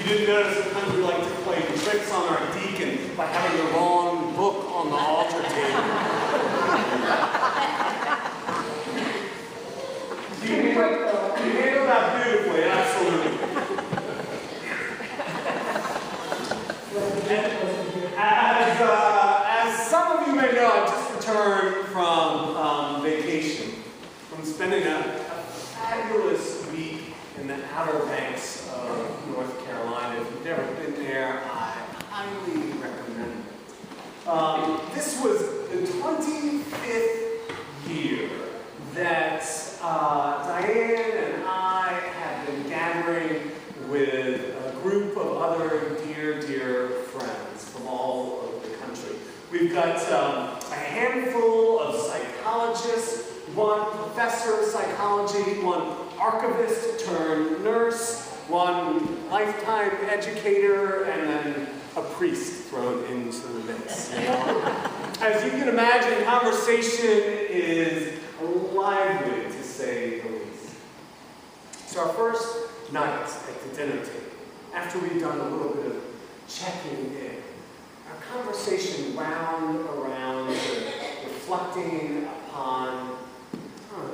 You didn't notice sometimes we like to play tricks on our deacon by having the wrong book on the altar table. You handled that beautifully, absolutely. As some of you may know, I just returned from vacation, from spending a fabulous week in the Outer Banks of North Carolina. If you've never been there, I highly recommend it. This was the 25th year that Diane and I have been gathering with a group of other dear, dear friends from all over the country. We've got a handful of psychologists, one professor of psychology, one archivist turned nurse, one lifetime educator, and then a priest thrown into the mix. As you can imagine, conversation is lively, to say the least. So our first night at the dinner table, after we've done a little bit of checking in, our conversation wound around reflecting upon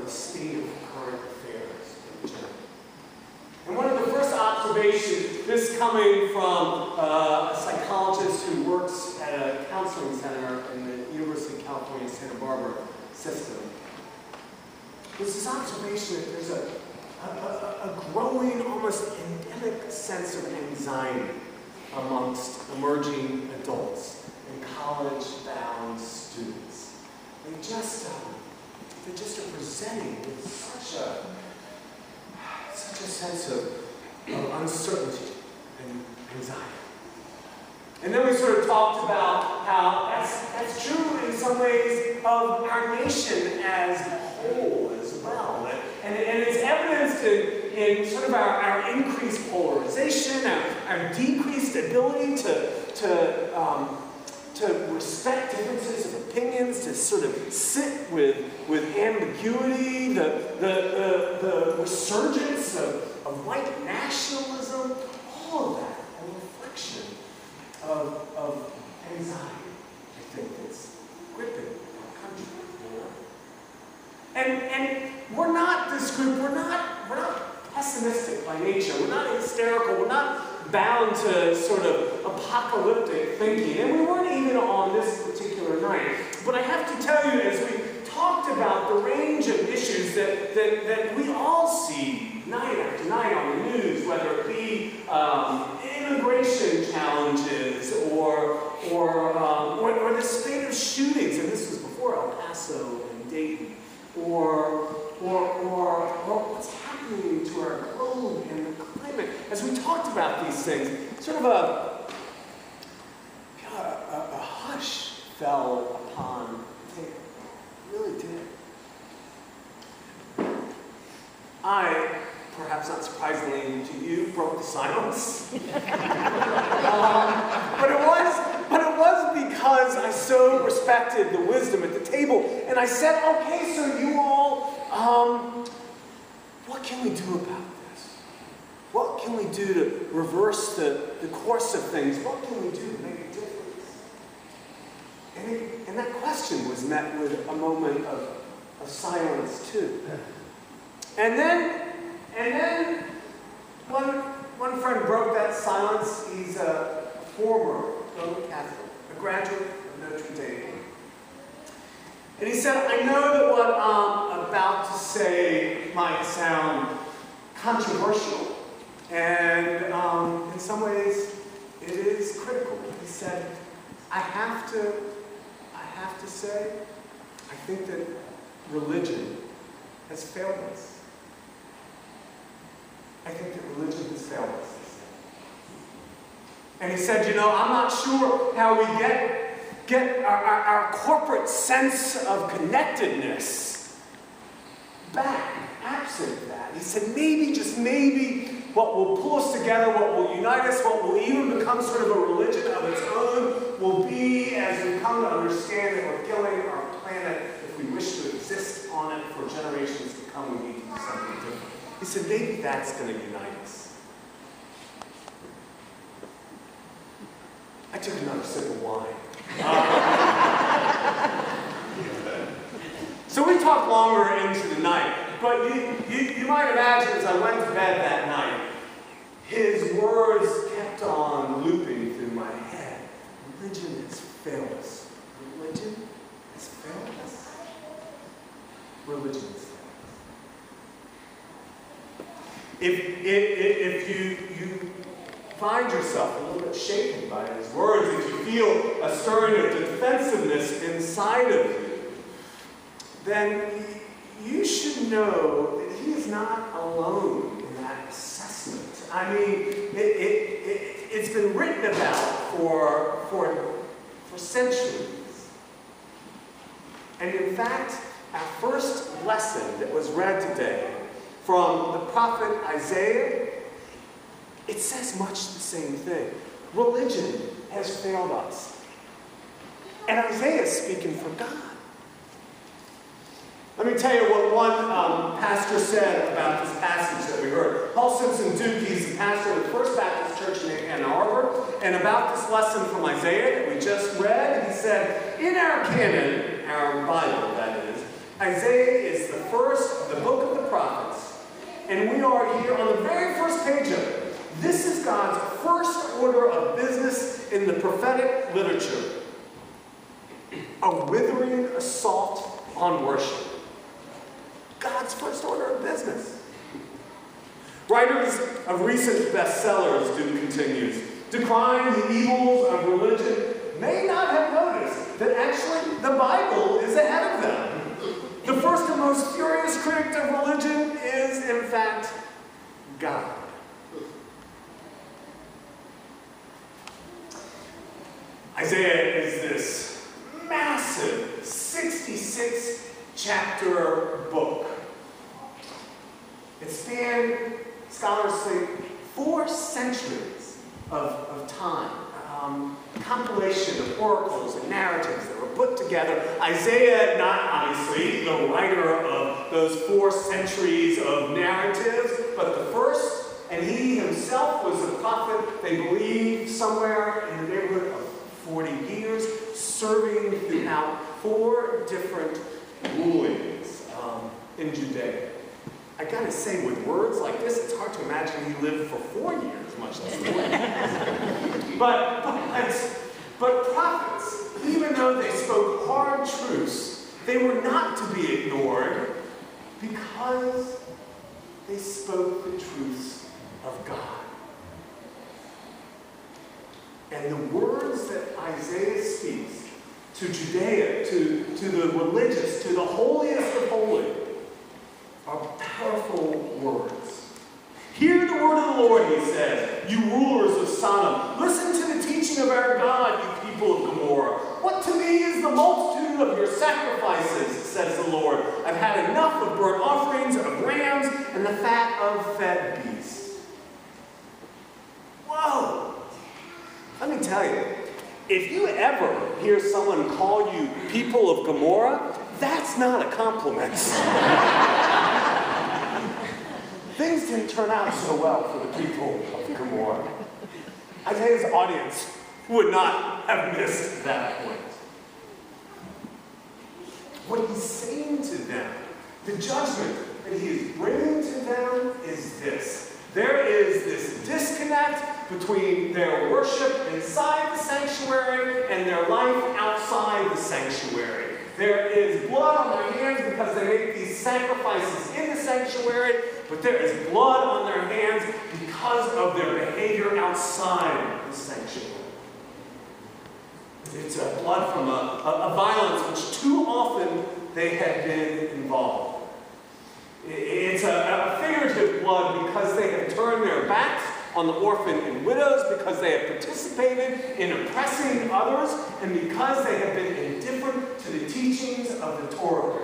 the state of current affairs in general. And one of the first observations, this coming from a psychologist who works at a counseling center in the University of California, Santa Barbara system, was this observation that there's a growing, almost endemic sense of anxiety amongst emerging adults and college-bound students. They just are presenting with such a sense of uncertainty and anxiety. And then we sort of talked about how that's true in some ways of our nation as a whole as well. And it's evidenced in sort of our increased polarization, our decreased ability to respect differences of opinions, to sort of sit with ambiguity, the resurgence of white nationalism, all of that, a reflection of anxiety, I think, that's gripping our country. And we're not this group, we're not pessimistic by nature, we're not hysterical, we're not bound to sort of apocalyptic thinking, and we weren't even on this particular night. But I have to tell you, as we talked about the range of issues that we all see night after night on the news, whether it be immigration challenges or the spate of shootings, and this was before El Paso and Dayton, or what's happening to our globe and the climate. As we talked about these things, sort of a hush fell upon the table. It really did. I, perhaps not surprisingly to you, broke the silence. But it was because I so respected the wisdom at the table. And I said, okay, so you all, what can we do about this? What can we do to reverse the course of things? What can we do to make a difference? And that question was met with a moment of silence too. And then one friend broke that silence. He's a former Roman Catholic, a graduate of Notre Dame. And he said, I know that what I'm about to say might sound controversial, and in some ways it is critical. He said, I have to say, I think that religion has failed us. I think that religion has failed us. And he said, I'm not sure how we get our corporate sense of connectedness back, absent that. He said, maybe, just maybe, what will pull us together, what will unite us, what will even become sort of a religion of its own, will be as we come to understand that we're killing our planet if we wish to exist on it for generations to come. We need to do something different. He said, maybe that's going to unite us. wine. So we talked longer into the night, but you might imagine as I went to bed that night, his words kept on looping through my head. Religion has failed us. Religion has failed us. Religion has failed us. If you find yourself a little bit shaken by his words, if you feel a stirring of defensiveness inside of you, then you should know that he is not alone in that assessment. I mean, it's been written about for centuries. And in fact, our first lesson that was read today from the prophet Isaiah, it says much the same thing. Religion has failed us. And Isaiah is speaking for God. Let me tell you what one pastor said about this passage that we heard. Paul Simpson Duke, he's the pastor of the First Baptist Church in Ann Arbor. And about this lesson from Isaiah that we just read, he said, in our canon, our Bible that is, Isaiah is the first of the book of the prophets. And we are here on the very first page of it. This is God's first order of business in the prophetic literature. A withering assault on worship. God's first order of business. Writers of recent bestsellers, Duke continues, decrying the evils of religion, may not have noticed that actually the Bible is ahead of them. The first and most furious critic of religion is, in fact, God. Isaiah is this massive 66-chapter book. It spanned, scholars say, 4 centuries of time. Compilation of oracles and narratives that were put together. Isaiah, not obviously the writer of those 4 centuries of narratives, but the first, and he himself was a prophet, they believe, somewhere in the neighborhood of 40 years, serving throughout 4 different rulings in Judea. I gotta say, with words like this, it's hard to imagine he lived for 4 years, much less 40. But prophets, even though they spoke hard truths, they were not to be ignored because they spoke the truths of God. And the words that Isaiah speaks to Judea, to the religious, to the holiest of holy, are powerful words. Hear the word of the Lord, he says, you rulers of Sodom. Listen to the teaching of our God, you people of Gomorrah. What to me is the multitude of your sacrifices, says the Lord. I've had enough of burnt offerings, of rams, and the fat of fed beasts. Whoa! Let me tell you, if you ever hear someone call you people of Gomorrah, that's not a compliment. Things didn't turn out so well for the people of Gomorrah. Isaiah's audience would not have missed that point. What he's saying to them, the judgment that he is bringing to them is this. There is this disconnect between their worship inside the sanctuary and their life outside the sanctuary. There is blood on their hands because they make these sacrifices in the sanctuary, but there is blood on their hands because of their behavior outside the sanctuary. It's blood from a violence which too often they have been involved. It's a figurative blood because they have turned their backs on the orphan and widows, because they have participated in oppressing others, and because they have been indifferent to the teachings of the Torah.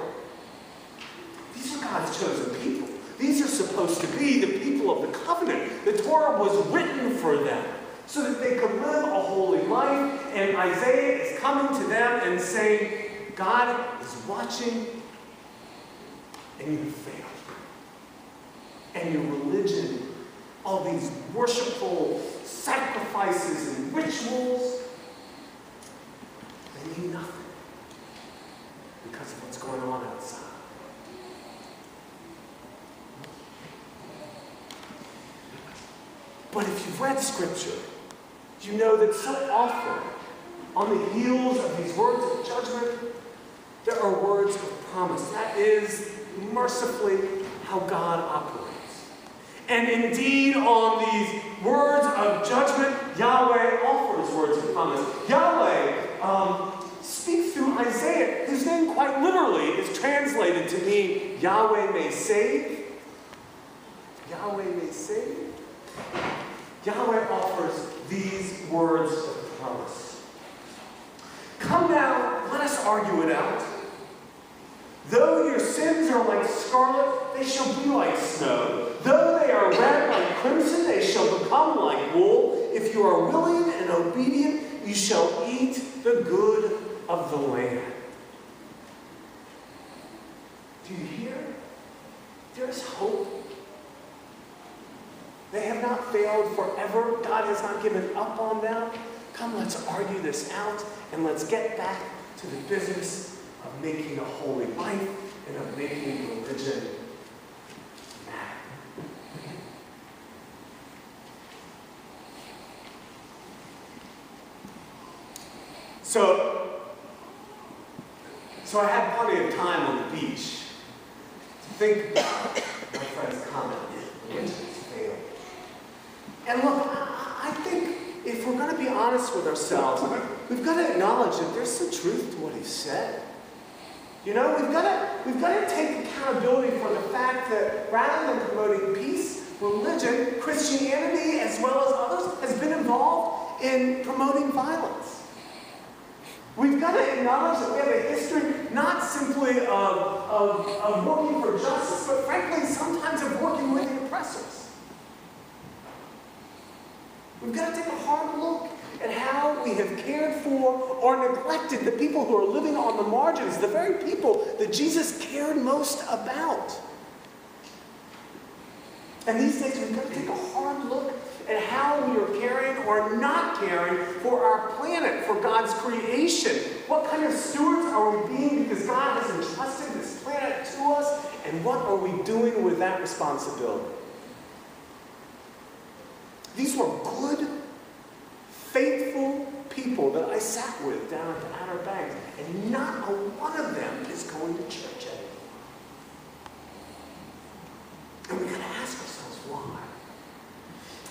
These are God's chosen people. These are supposed to be the people of the covenant. The Torah was written for them so that they could live a holy life, and Isaiah is coming to them and saying, God is watching, and you failed. And your religion, all these worshipful sacrifices and rituals, mean nothing because of what's going on outside. But if you've read Scripture, you know that so often, on the heels of these words of judgment, there are words of promise. That is mercifully how God operates. And indeed, on these words of judgment, Yahweh offers words of promise. Yahweh speaks through Isaiah, whose name quite literally is translated to mean Yahweh may save. Yahweh may save. Yahweh offers these words of promise. Come now, let us argue it out. Though your sins are like scarlet, they shall be like snow. Though they are red like crimson, they shall become like wool. If you are willing and obedient, you shall eat the good of the land. Do you hear? There's hope. They have not failed forever. God has not given up on them. Come, let's argue this out, and let's get back to the business of making a holy life and of making religion matter. So I had plenty of time on the beach to think about my friend's comment, religion has failed. And look, I think if we're going to be honest with ourselves, we've got to acknowledge that there's some truth to what he said. You know, we've got to take accountability for the fact that rather than promoting peace, religion, Christianity, as well as others, has been involved in promoting violence. We've got to acknowledge that we have a history not simply of working for justice, but frankly, sometimes of working with the oppressors. We've got to take a hard look at how we have cared for or neglected the people who are living on the margins, the very people that Jesus cared most about. And these days, we've got to take a hard look at how we are caring or not caring for our planet, for God's creation. What kind of stewards are we being because God has entrusted this planet to us, and what are we doing with that responsibility? These were good, faithful people that I sat with down at the Outer Banks, and not a one of them is going to church anymore. And we've got to ask ourselves why.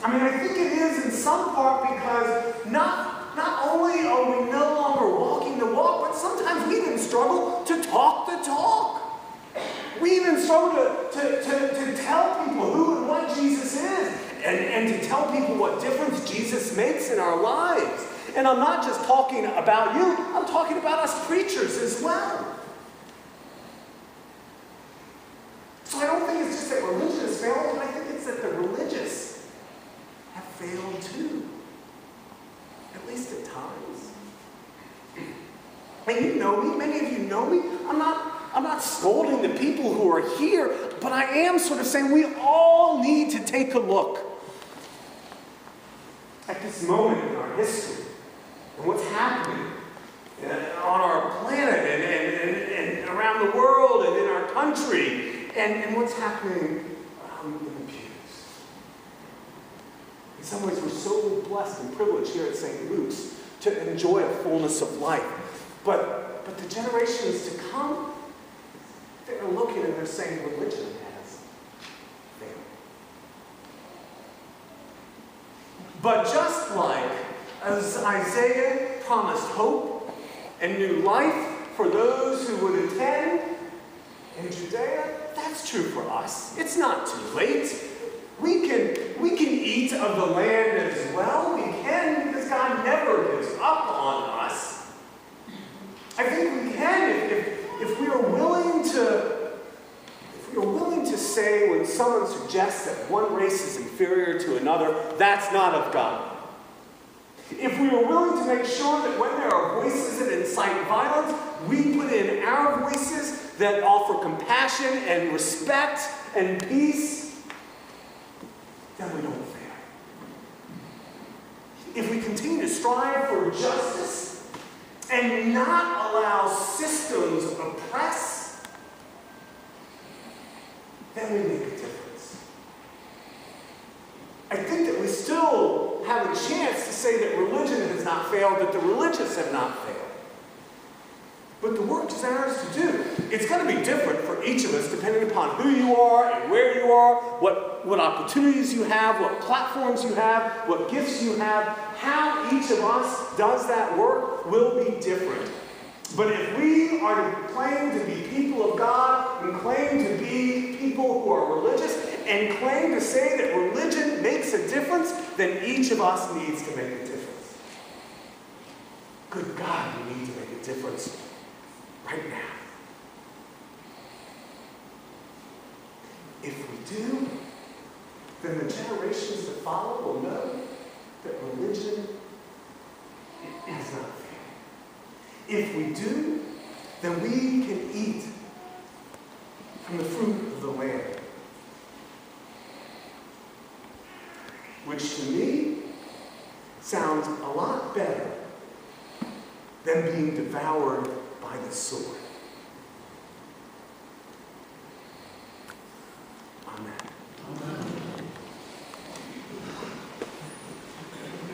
I mean, I think it is in some part because not only are we no longer walking the walk, but sometimes we even struggle to talk the talk. We even struggle to tell people who and what Jesus is, and to tell people what difference Jesus makes in our lives. And I'm not just talking about you, I'm talking about us preachers as well. So I don't think it's just that religion has failed, I think it's that the religious have failed too. At least at times. And you know me, many of you know me. I'm not scolding the people who are here, but I am sort of saying we all need to take a look at this moment in our history and what's happening on our planet and around the world and in our country and what's happening in the pews. In some ways, we're so blessed and privileged here at St. Luke's to enjoy a fullness of life. But the generations to come, they're looking and they're saying religion has failed. But just like as Isaiah promised hope and new life for those who would attend in Judea, that's true for us. It's not too late. We can eat of the land as well. We can, because God never gives up on us. I think we can if we are willing to say when someone suggests that one race is inferior to another, that's not of God. If we are willing to make sure that when there are voices that incite violence, we put in our voices that offer compassion and respect and peace, then we don't fail. If we continue to strive for justice and not allow systems oppress, then we make a difference. I think that we still have a chance to say that religion has not failed, that the religious have not failed. But the work is ours to do. It's going to be different for each of us depending upon who you are and where you are, what opportunities you have, what platforms you have, what gifts you have. How each of us does that work will be different. But if we are to claim to be people of God and claim to be people who are religious and claim to say that religion makes a difference, then each of us needs to make a difference. Good God, we need to make a difference right now. If we do, then the generations that follow will know that religion is not fair. If we do, then we can eat from the fruit of the land, which to me sounds a lot better than being devoured by the sword. Amen.